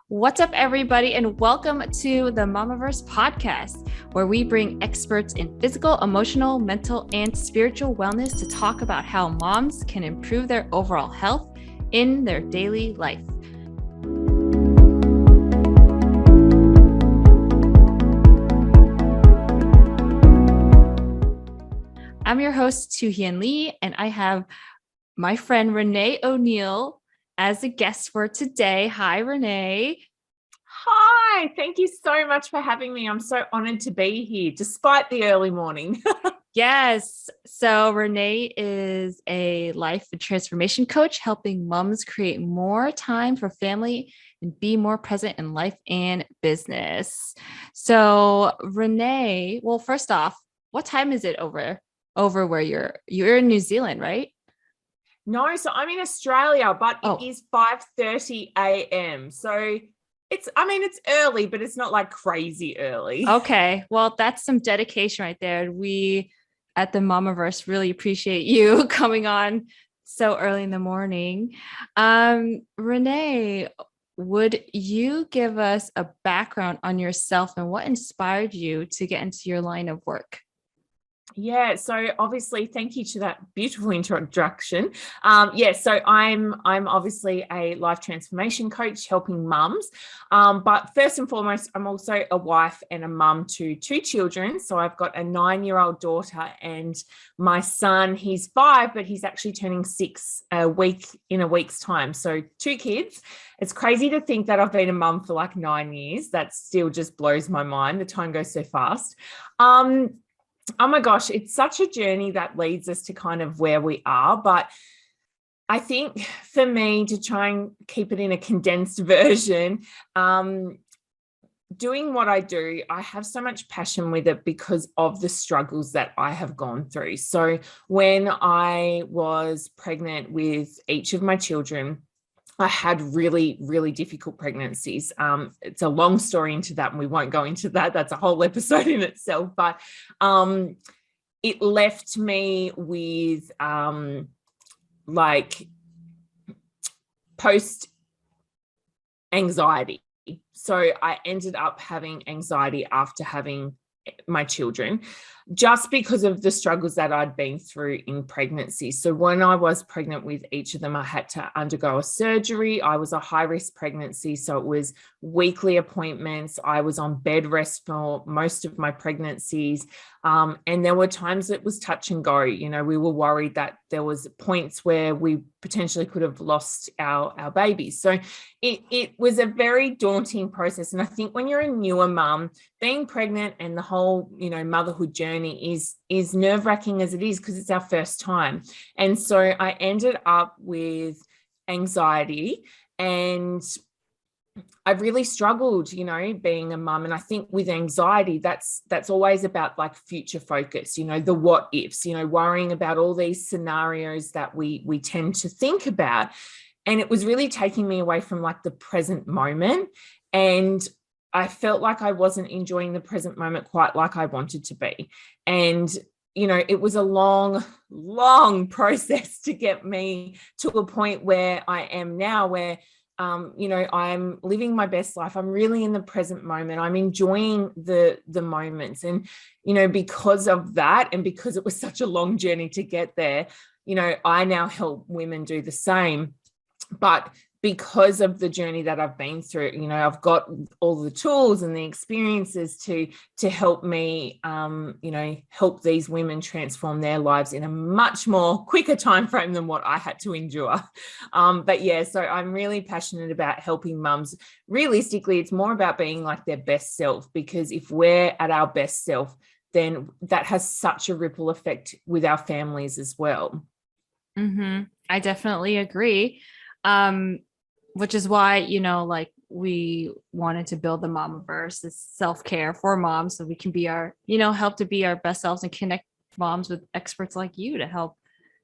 What's up, everybody, and welcome to the Mamaverse podcast, where we bring experts in physical, emotional, mental, and spiritual wellness to talk about how moms can improve their overall health in their daily life. I'm your host, Tu-Hien Lee, and I have my friend Renae O'Neill as a guest for today. Hi, Renae. Hi, thank you so much for having me. I'm so honored to be here despite the early morning. Yes. So Renae is a life and transformation coach, helping moms create more time for family and be more present in life and business. So Renae, well, first off, what time is it over where you're in New Zealand, right? No, so I'm in Australia, but it is 5:30 a.m. So it's early, but it's not like crazy early. Okay. Well, that's some dedication right there. We at the Mamaverse really appreciate you coming on so early in the morning. Renae, would you give us a background on yourself and what inspired you to get into your line of work? Yeah, so obviously, thank you to that beautiful introduction. So I'm obviously a life transformation coach helping mums. But first and foremost, I'm also a wife and a mum to two children. So I've got a 9-year-old daughter and my son. He's 5, but he's actually turning 6 in a week's time. So 2 kids. It's crazy to think that I've been a mum for like 9 years. That still just blows my mind. The time goes so fast. Oh my gosh, it's such a journey that leads us to kind of where we are. But I think for me, to try and keep it in a condensed version, doing what I do, I have so much passion with it because of the struggles that I have gone through. So when I was pregnant with each of my children, I had really, really difficult pregnancies. It's a long story into that, and we won't go into that. That's a whole episode in itself. But it left me with like post anxiety. So I ended up having anxiety after having my children, just because of the struggles that I'd been through in pregnancy. So when I was pregnant with each of them, I had to undergo a surgery. I was a high-risk pregnancy, so it was weekly appointments. I was on bed rest for most of my pregnancies. And there were times it was touch and go. You know, we were worried that there was points where we potentially could have lost our babies. So it was a very daunting process. And I think when you're a newer mum, being pregnant and the whole, motherhood journey is nerve-wracking as it is, because it's our first time. And so I ended up with anxiety, and I really struggled, being a mum. And I think with anxiety, that's always about like future focus, the what ifs, worrying about all these scenarios that we tend to think about. And it was really taking me away from like the present moment. And I felt like I wasn't enjoying the present moment quite like I wanted to be. And, it was a long, long process to get me to a point where I am now, where I'm living my best life. I'm really in the present moment. I'm enjoying the moments. And, because of that, and because it was such a long journey to get there, I now help women do the same. But because of the journey that I've been through, I've got all the tools and the experiences to help me, help these women transform their lives in a much more quicker time frame than what I had to endure. But yeah, so I'm really passionate about helping mums. Realistically, it's more about being like their best self, because if we're at our best self, then that has such a ripple effect with our families as well. Mm-hmm. I definitely agree. Which is why, like we wanted to build the Mamaverse, this self-care for moms, so we can be help to be our best selves and connect moms with experts like you to help,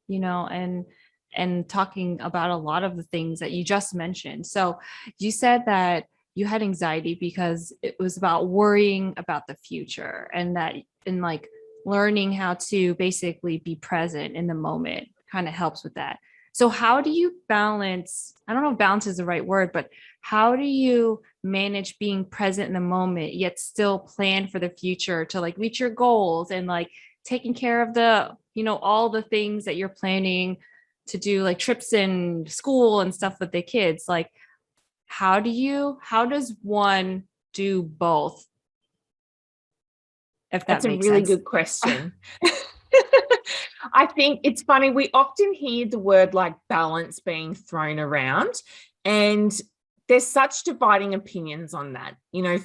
and talking about a lot of the things that you just mentioned. So you said that you had anxiety because it was about worrying about the future, and like learning how to basically be present in the moment kind of helps with that. So how do you balance? I don't know if balance is the right word, but how do you manage being present in the moment, yet still plan for the future to like reach your goals and like taking care of the, all the things that you're planning to do, like trips in school and stuff with the kids. Like, how does one do both? If that That's a makes really sense. good question. I think it's funny. We often hear the word like balance being thrown around, and there's such dividing opinions on that.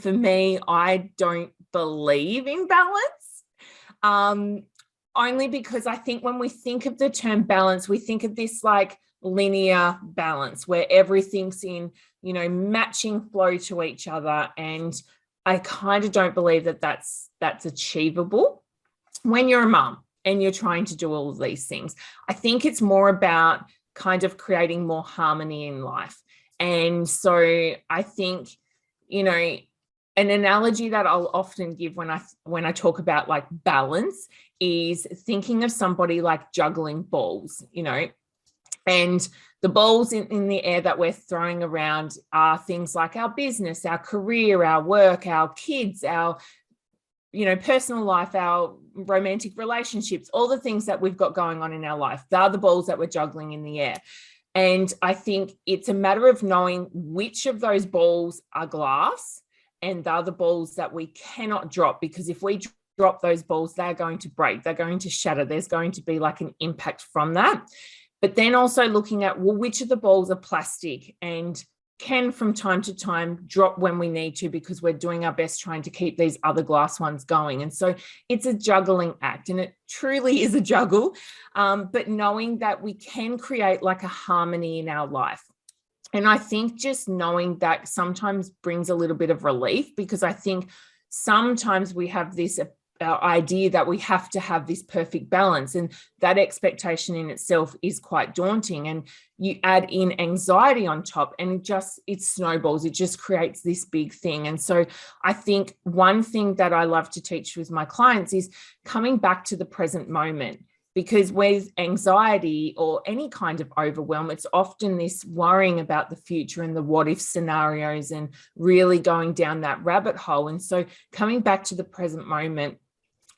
For me, I don't believe in balance. Only because I think when we think of the term balance, we think of this like linear balance where everything's in, matching flow to each other. And I kind of don't believe that that's achievable when you're a mum and you're trying to do all of these things. I think it's more about kind of creating more harmony in life. And so I think, an analogy that I'll often give when I talk about like balance is thinking of somebody like juggling balls, and the balls in the air that we're throwing around are things like our business, our career, our work, our kids, our personal life, our romantic relationships, all the things that we've got going on in our life. They're the balls that we're juggling in the air. And I think it's a matter of knowing which of those balls are glass and they're the balls that we cannot drop, because if we drop those balls, they're going to break, they're going to shatter. There's going to be like an impact from that. But then also looking at, well, which of the balls are plastic and can from time to time drop when we need to, because we're doing our best trying to keep these other glass ones going. And so it's a juggling act, and it truly is a juggle, but knowing that we can create like a harmony in our life. And I think just knowing that sometimes brings a little bit of relief, because I think sometimes we have this idea that we have to have this perfect balance, and that expectation in itself is quite daunting. And you add in anxiety on top, and it snowballs. It just creates this big thing. And so I think one thing that I love to teach with my clients is coming back to the present moment. Because with anxiety or any kind of overwhelm, it's often this worrying about the future and the what if scenarios and really going down that rabbit hole. And so coming back to the present moment,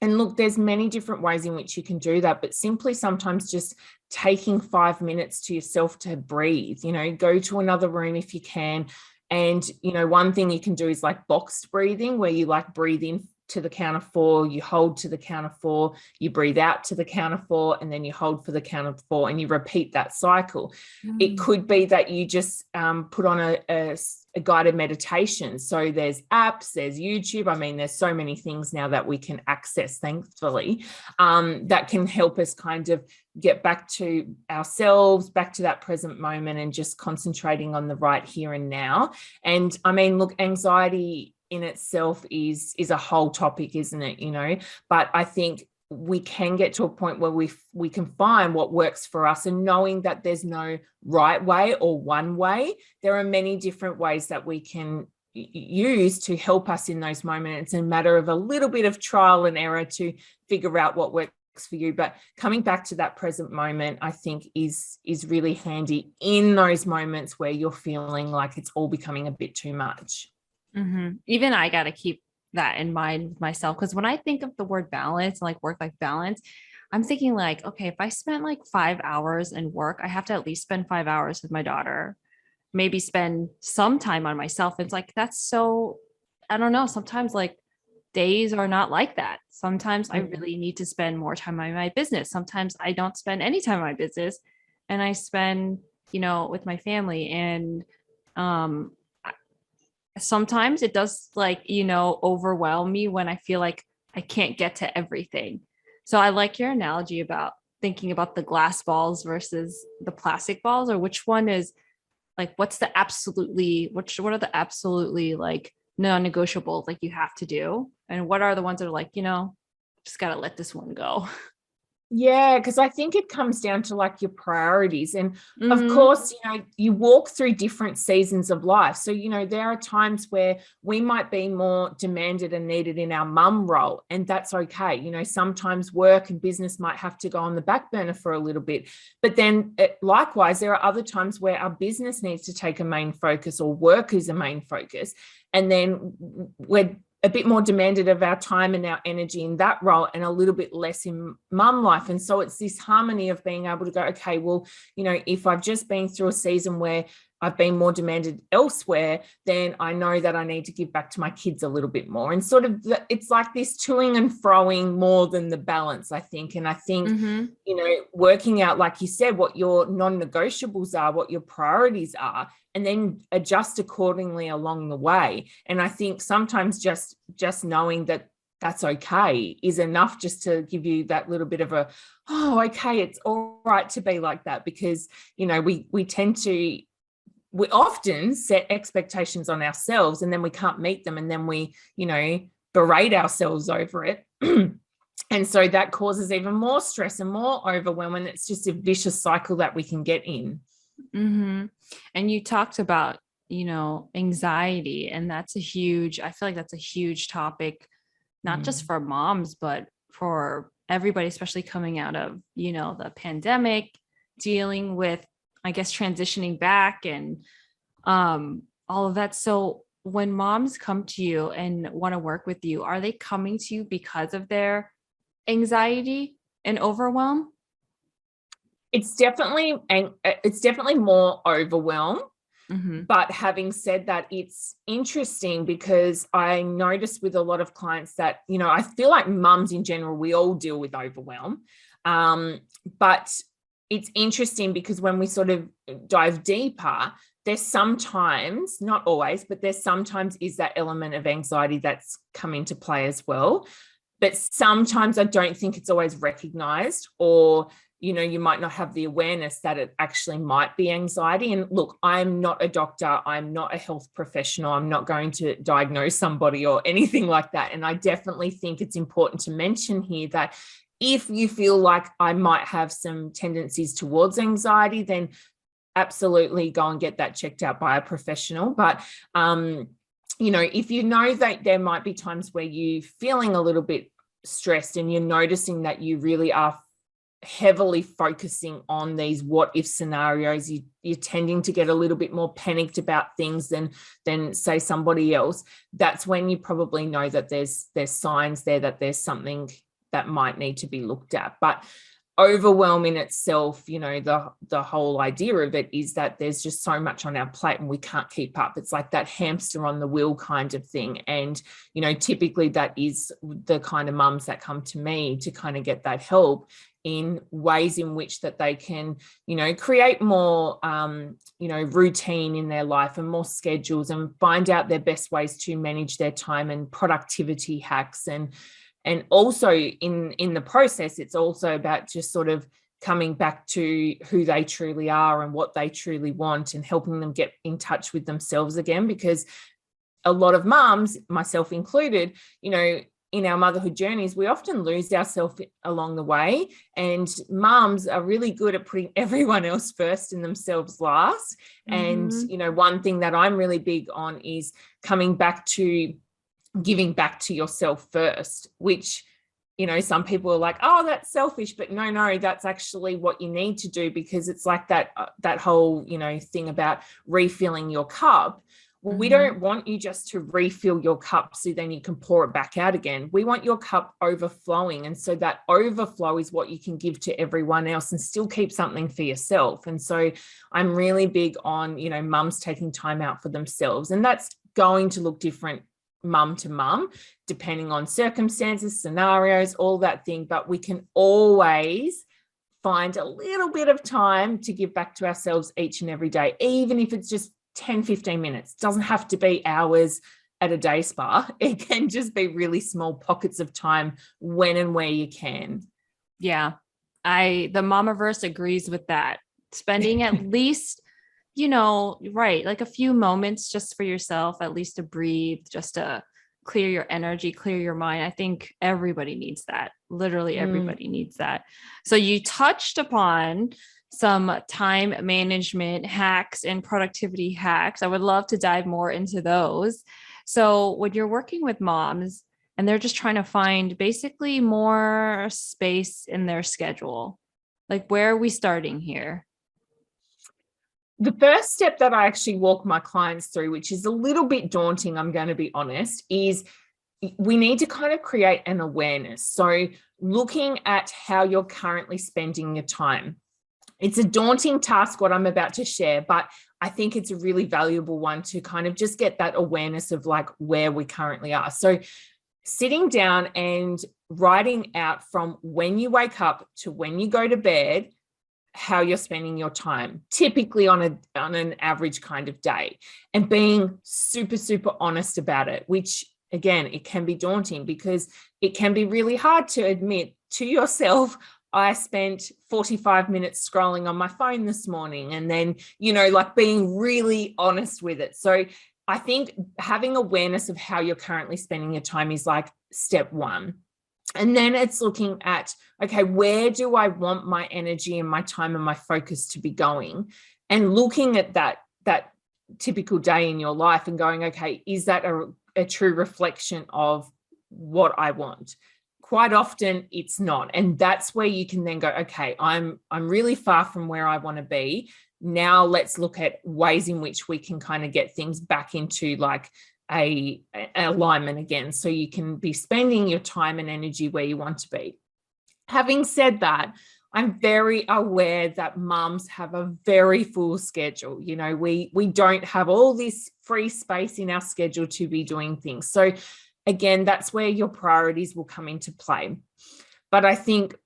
and look, there's many different ways in which you can do that, but simply sometimes just taking 5 minutes to yourself to breathe, go to another room if you can. And, one thing you can do is like boxed breathing, where you like breathe in to the count of 4, you hold to the count of 4, you breathe out to the count of 4, and then you hold for the count of 4, and you repeat that cycle. It could be that you just put on a guided meditation. So there's apps, there's YouTube. I mean, there's so many things now that we can access, thankfully, that can help us kind of get back to ourselves, back to that present moment, and just concentrating on the right here and now. And I mean, look, anxiety in itself is a whole topic, isn't it? But I think we can get to a point where we can find what works for us, and knowing that there's no right way or one way. There are many different ways that we can use to help us in those moments. It's a matter of a little bit of trial and error to figure out what works for you. But coming back to that present moment, I think is really handy in those moments where you're feeling like it's all becoming a bit too much. Mm-hmm. Even I got to keep that in mind with myself, because when I think of the word balance, like work-life balance, I'm thinking like, okay, if I spent like 5 hours in work, I have to at least spend 5 hours with my daughter, maybe spend some time on myself. It's like, that's so, I don't know. Sometimes like days are not like that. Sometimes I really need to spend more time on my business. Sometimes I don't spend any time on my business, and I spend, with my family. And um sometimes it does like, overwhelm me when I feel like I can't get to everything. So I like your analogy about thinking about the glass balls versus the plastic balls, or which one is like, what are the absolutely like non-negotiables, like you have to do, and what are the ones that are like, just got to let this one go. Yeah, because I think it comes down to like your priorities. And of Mm-hmm. course, you walk through different seasons of life. So, there are times where we might be more demanded and needed in our mum role, and that's okay. Sometimes work and business might have to go on the back burner for a little bit. But then likewise, there are other times where our business needs to take a main focus or work is a main focus. And then we're a bit more demanded of our time and our energy in that role and a little bit less in mum life. And so it's this harmony of being able to go, okay, well, if I've just been through a season where I've been more demanded elsewhere, then I know that I need to give back to my kids a little bit more. And sort of it's like this toing and froing more than the balance, I think. And I think, Mm-hmm. working out, like you said, what your non-negotiables are, what your priorities are, and then adjust accordingly along the way. And I think sometimes just knowing that that's okay is enough, just to give you that little bit of a, oh, okay, it's all right to be like that. Because we tend to, we often set expectations on ourselves and then we can't meet them, and then we berate ourselves over it. And so that causes even more stress and more overwhelm, and it's just a vicious cycle that we can get in. Mm-hmm. And you talked about, anxiety, and I feel like that's a huge topic, not just for moms, but for everybody, especially coming out of, the pandemic, dealing with, I guess, transitioning back and all of that. So when moms come to you and want to work with you, are they coming to you because of their anxiety and overwhelm? It's definitely more overwhelm. Mm-hmm. But having said that, it's interesting because I notice with a lot of clients that, I feel like mums in general, we all deal with overwhelm. But it's interesting because when we sort of dive deeper, there's sometimes, not always, but there's sometimes is that element of anxiety that's come into play as well. But sometimes I don't think it's always recognized, or you might not have the awareness that it actually might be anxiety. And look, I'm not a doctor, I'm not a health professional, I'm not going to diagnose somebody or anything like that. And I definitely think it's important to mention here that if you feel like I might have some tendencies towards anxiety, then absolutely go and get that checked out by a professional. But if you know that there might be times where you're feeling a little bit stressed and you're noticing that you really are heavily focusing on these what if scenarios, you're tending to get a little bit more panicked about things than say somebody else, that's when you probably know that there's signs there that there's something that might need to be looked at. But overwhelm in itself, the whole idea of it is that there's just so much on our plate and we can't keep up. It's like that hamster on the wheel kind of thing. And typically that is the kind of mums that come to me to kind of get that help in ways in which that they can create more routine in their life and more schedules, and find out their best ways to manage their time and productivity hacks. And also in the process, it's also about just sort of coming back to who they truly are and what they truly want, and helping them get in touch with themselves again. Because a lot of mums, myself included, in our motherhood journeys, we often lose ourselves along the way. And mums are really good at putting everyone else first and themselves last. Mm-hmm. And, one thing that I'm really big on is coming back to giving back to yourself first, which some people are like, oh, that's selfish, but no, that's actually what you need to do, because it's like that whole thing about refilling your cup. Well, we Mm-hmm. don't want you just to refill your cup so then you can pour it back out again. We want your cup overflowing, and so that overflow is what you can give to everyone else and still keep something for yourself. And so I'm really big on mums taking time out for themselves, and that's going to look different mum to mum, depending on circumstances, scenarios, all that thing. But we can always find a little bit of time to give back to ourselves each and every day, even if it's just 10-15 minutes. It doesn't have to be hours at a day spa. It can just be really small pockets of time when and where you can. Yeah. The Mamaverse agrees with that. Spending at least, right, like a few moments just for yourself, at least to breathe, just to clear your energy, clear your mind. I think everybody needs that. Literally everybody needs that. So you touched upon some time management hacks and productivity hacks. I would love to dive more into those. So when you're working with moms and they're just trying to find basically more space in their schedule, like where are we starting here? The first step that I actually walk my clients through, which is a little bit daunting, I'm going to be honest, is we need to kind of create an awareness. So looking at how you're currently spending your time. It's a daunting task, what I'm about to share, but I think it's a really valuable one to kind of just get that awareness of like where we currently are. So sitting down and writing out from when you wake up to when you go to bed, how you're spending your time, typically on an average kind of day, and being super, super honest about it, which again, it can be daunting because it can be really hard to admit to yourself, I spent 45 minutes scrolling on my phone this morning, and then, like being really honest with it. So I think having awareness of how you're currently spending your time is like step one. And then it's looking at, okay, where do I want my energy and my time and my focus to be going? And looking at that typical day in your life and going, okay, is that a true reflection of what I want? Quite often it's not. And that's where you can then go, okay, I'm really far from where I want to be. Now let's look at ways in which we can kind of get things back into like a alignment again, so you can be spending your time and energy where you want to be. Having said that, I'm very aware that mums have a very full schedule. We don't have all this free space in our schedule to be doing things. So again, that's where your priorities will come into play. But I think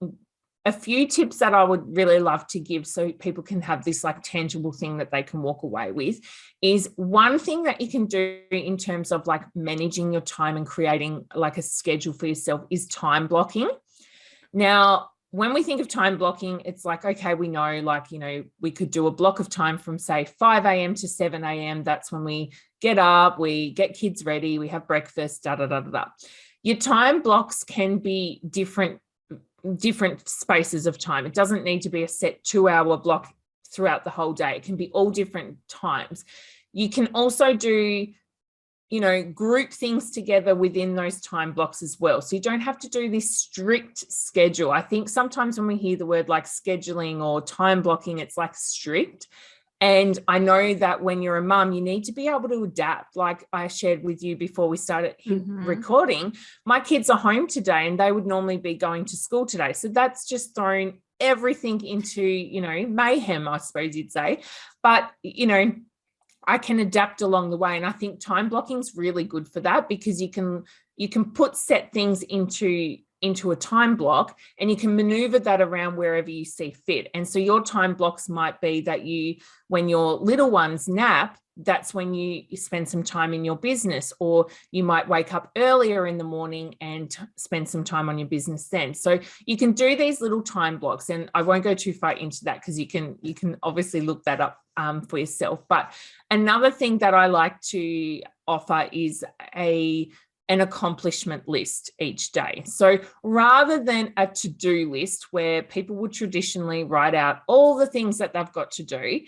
a few tips that I would really love to give so people can have this like tangible thing that they can walk away with is one thing that you can do in terms of like managing your time and creating like a schedule for yourself is time blocking. Now, when we think of time blocking, it's like, okay, we know, like, we could do a block of time from say 5 a.m. to 7 a.m. That's when we get up, we get kids ready, we have breakfast, da, da, da, da, da. Your time blocks can be different spaces of time. It doesn't need to be a set 2-hour block throughout the whole day. It can be all different times. You can also do, group things together within those time blocks as well. So you don't have to do this strict schedule. I think sometimes when we hear the word like scheduling or time blocking, it's like strict. And I know that when you're a mum, you need to be able to adapt. Like I shared with you before we started recording, my kids are home today and they would normally be going to school today. So that's just thrown everything into, mayhem, I suppose you'd say. But, I can adapt along the way. And I think time blocking is really good for that because you can put set things into a time block and you can maneuver that around wherever you see fit. And so your time blocks might be that when your little ones nap, that's when you spend some time in your business, or you might wake up earlier in the morning and spend some time on your business then. So you can do these little time blocks, and I won't go too far into that because you can obviously look that up for yourself. But another thing that I like to offer is an accomplishment list each day. So rather than a to-do list where people would traditionally write out all the things that they've got to do,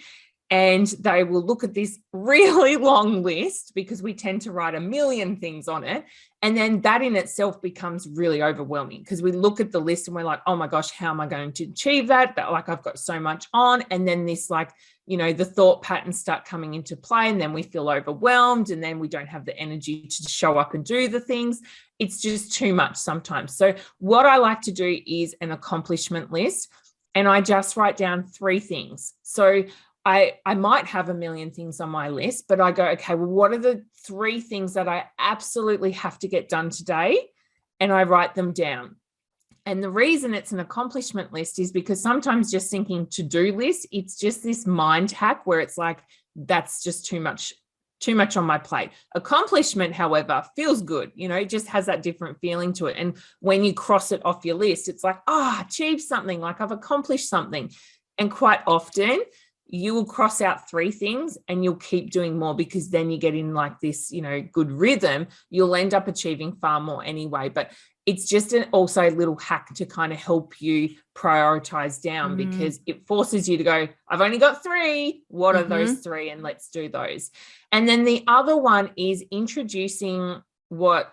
and they will look at this really long list because we tend to write a million things on it. And then that in itself becomes really overwhelming because we look at the list and we're like, oh my gosh, how am I going to achieve that? But like, I've got so much on. And then this like, the thought patterns start coming into play, and then we feel overwhelmed, and then we don't have the energy to show up and do the things. It's just too much sometimes. So what I like to do is an accomplishment list, and I just write down 3 things. So I might have a million things on my list, but I go, okay, well, what are the 3 things that I absolutely have to get done today? And I write them down. And the reason it's an accomplishment list is because sometimes just thinking to-do list, it's just this mind hack where it's like, that's just too much on my plate. Accomplishment, however, feels good. It just has that different feeling to it. And when you cross it off your list, it's like, achieved something, like I've accomplished something. And quite often you will cross out 3 things and you'll keep doing more, because then you get in like this, good rhythm. You'll end up achieving far more anyway. But it's just also a little hack to kind of help you prioritize down, because it forces you to go, I've only got 3. What are those 3? And let's do those. And then the other one is introducing what,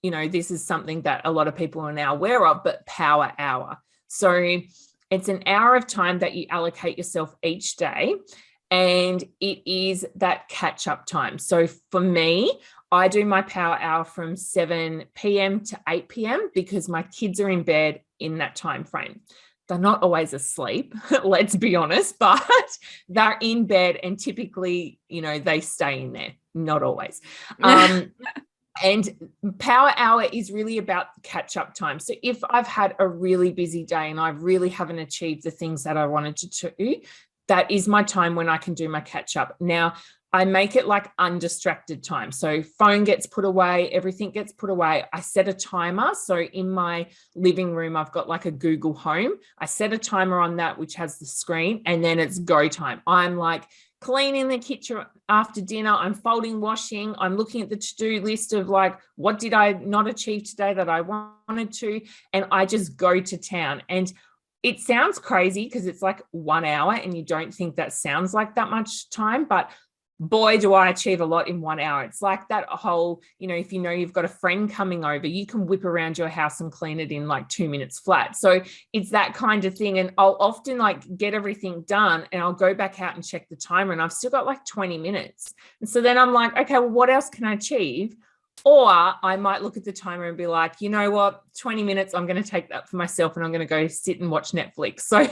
this is something that a lot of people are now aware of, but power hour. So it's an hour of time that you allocate yourself each day, and it is that catch-up time. So for me, I do my power hour from 7 p.m. to 8 p.m. because my kids are in bed in that time frame. They're not always asleep, let's be honest, but they're in bed, and typically, they stay in there. Not always. And power hour is really about catch-up time. So if I've had a really busy day and I really haven't achieved the things that I wanted to do, that is my time when I can do my catch-up. Now, I make it like undistracted time. So phone gets put away, everything gets put away. I set a timer. So in my living room, I've got like a Google Home. I set a timer on that, which has the screen, and then it's go time. I'm like cleaning the kitchen after dinner. I'm folding, washing. I'm looking at the to-do list of like, what did I not achieve today that I wanted to? And I just go to town. And it sounds crazy because it's like 1 hour and you don't think that sounds like that much time, but boy, do I achieve a lot in 1 hour. It's like that whole, if you've got a friend coming over, you can whip around your house and clean it in like 2 minutes flat. So it's that kind of thing. And I'll often like get everything done and I'll go back out and check the timer and I've still got like 20 minutes. And so then I'm like, okay, well, what else can I achieve? Or I might look at the timer and be like, you know what, 20 minutes, I'm going to take that for myself and I'm going to go sit and watch Netflix. So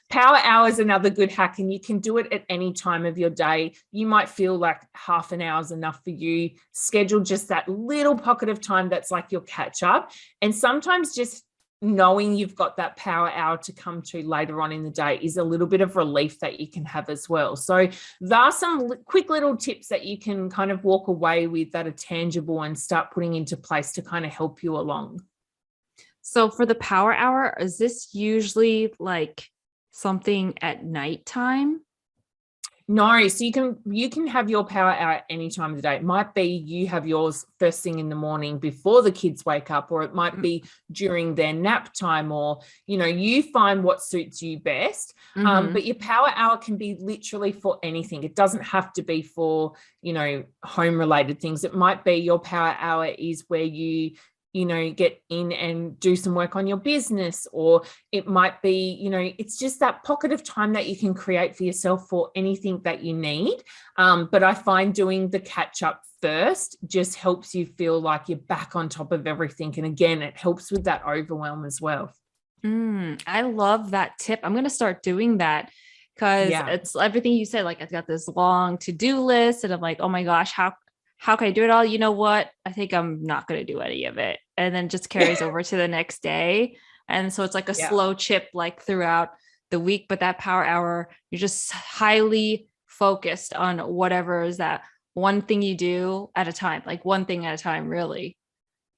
power hour is another good hack, and you can do it at any time of your day. You might feel like half an hour is enough for you. Schedule just that little pocket of time that's like your catch up. And sometimes just knowing you've got that power hour to come to later on in the day is a little bit of relief that you can have as well. So there are some quick little tips that you can kind of walk away with that are tangible and start putting into place to kind of help you along. So for the power hour, is this usually like something at nighttime? No, so you can have your power hour at any time of the day. It might be you have yours first thing in the morning before the kids wake up, or it might be during their nap time, or you find what suits you best. But your power hour can be literally for anything. It doesn't have to be for home related things. It might be your power hour is where you get in and do some work on your business, or it might be, it's just that pocket of time that you can create for yourself for anything that you need. But I find doing the catch up first just helps you feel like you're back on top of everything. And again, it helps with that overwhelm as well. I love that tip. I'm going to start doing that because it's everything you said. Like I've got this long to-do list and I'm like, oh my gosh, how can I do it all? You know what? I think I'm not going to do any of it. And then just carries over to the next day. And so it's like a slow chip, like throughout the week, but that power hour, you're just highly focused on whatever is that one thing you do at a time, like one thing at a time, really.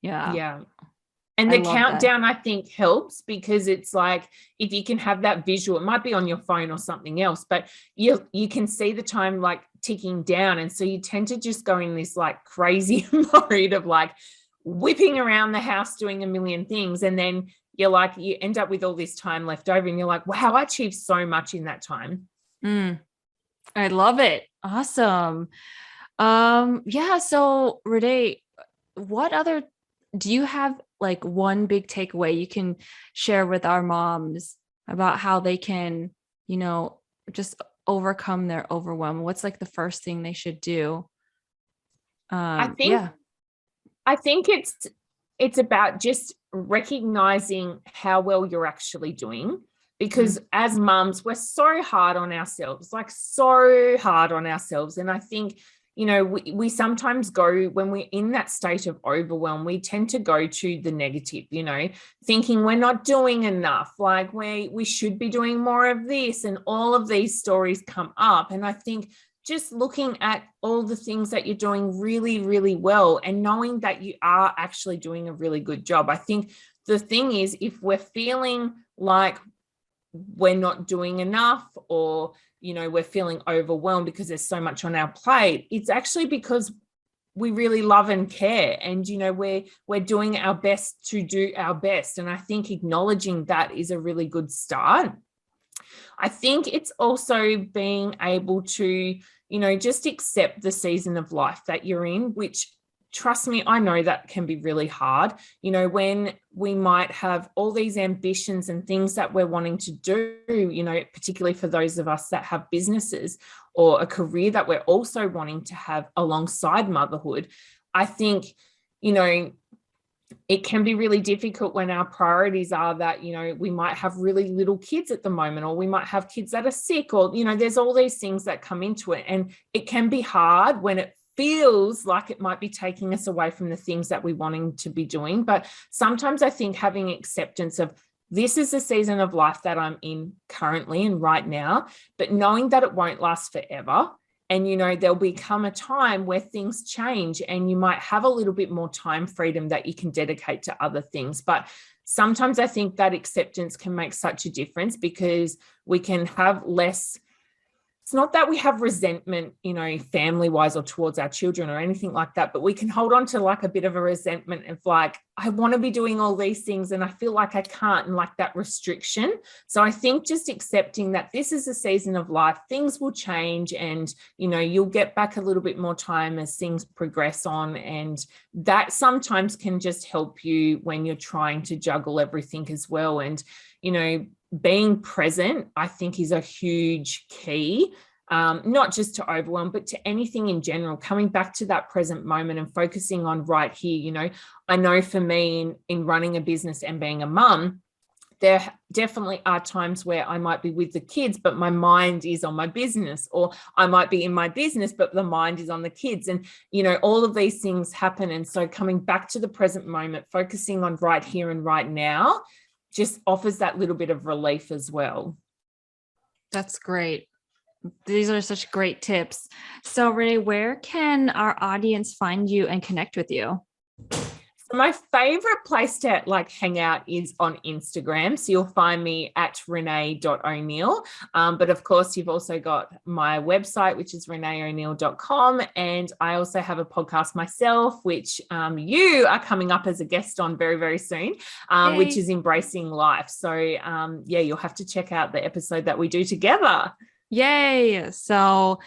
Yeah. Yeah. And the countdown, I think, helps because it's like if you can have that visual, it might be on your phone or something else, but you can see the time like ticking down. And so you tend to just go in this like crazy mode of like whipping around the house doing a million things. And then you end up with all this time left over and you're like, wow, I achieved so much in that time. I love it. Awesome. So Renae, do you have like one big takeaway you can share with our moms about how they can, just overcome their overwhelm? What's like the first thing they should do? I think it's about just recognizing how well you're actually doing, because as mums, we're so hard on ourselves. And I think, we sometimes go, when we're in that state of overwhelm, we tend to go to the negative, thinking we're not doing enough, like we should be doing more of this, and all of these stories come up. And I think just looking at all the things that you're doing really, really well and knowing that you are actually doing a really good job. I think the thing is, if we're feeling like we're not doing enough, or we're feeling overwhelmed because there's so much on our plate. It's actually because we really love and care, and we're doing our best to do our best. And I think acknowledging that is a really good start. I think it's also being able to just accept the season of life that you're in, which, trust me, I know that can be really hard. When we might have all these ambitions and things that we're wanting to do, particularly for those of us that have businesses or a career that we're also wanting to have alongside motherhood. I think, it can be really difficult when our priorities are that, we might have really little kids at the moment, or we might have kids that are sick, or, there's all these things that come into it. And it can be hard when it feels like it might be taking us away from the things that we're wanting to be doing. But sometimes I think having acceptance of, this is the season of life that I'm in currently and right now, but knowing that it won't last forever. And, there'll become a time where things change and you might have a little bit more time freedom that you can dedicate to other things. But sometimes I think that acceptance can make such a difference, because we can have less. It's not that we have resentment, family-wise or towards our children or anything like that, but we can hold on to like a bit of a resentment of like, I want to be doing all these things and I feel like I can't, and like that restriction. So I think just accepting that this is a season of life, things will change, and, you'll get back a little bit more time as things progress on. And that sometimes can just help you when you're trying to juggle everything as well. And, being present, I think, is a huge key, not just to overwhelm, but to anything in general, coming back to that present moment and focusing on right here. I know for me in running a business and being a mum, there definitely are times where I might be with the kids, but my mind is on my business, or I might be in my business, but the mind is on the kids. And, all of these things happen. And so coming back to the present moment, focusing on right here and right now, just offers that little bit of relief as well. That's great. These are such great tips. So, Renae, where can our audience find you and connect with you? So my favorite place to hang out is on Instagram. So you'll find me at Renae.O'Neill. But of course, you've also got my website, which is RenaeO'Neill.com. And I also have a podcast myself, which you are coming up as a guest on very, very soon, which is Embracing Life. So you'll have to check out the episode that we do together. Yay. So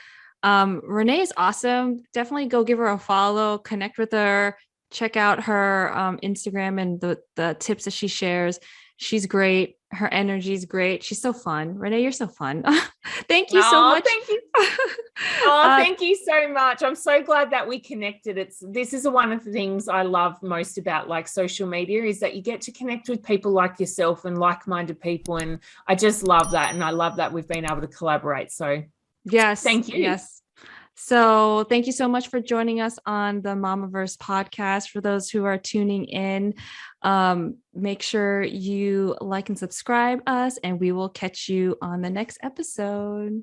Renae is awesome. Definitely go give her a follow, connect with her. Check out her Instagram and the tips that she shares. She's great. Her energy is great. She's so fun. Renae, you're so fun. Thank you so much. Thank you. Thank you so much. I'm so glad that we connected. This is one of the things I love most about social media, is that you get to connect with people like yourself and like-minded people. And I just love that. And I love that we've been able to collaborate. So yes, thank you. Yes. So thank you so much for joining us on the Mamaverse podcast. For those who are tuning in, make sure you like and subscribe us, and we will catch you on the next episode.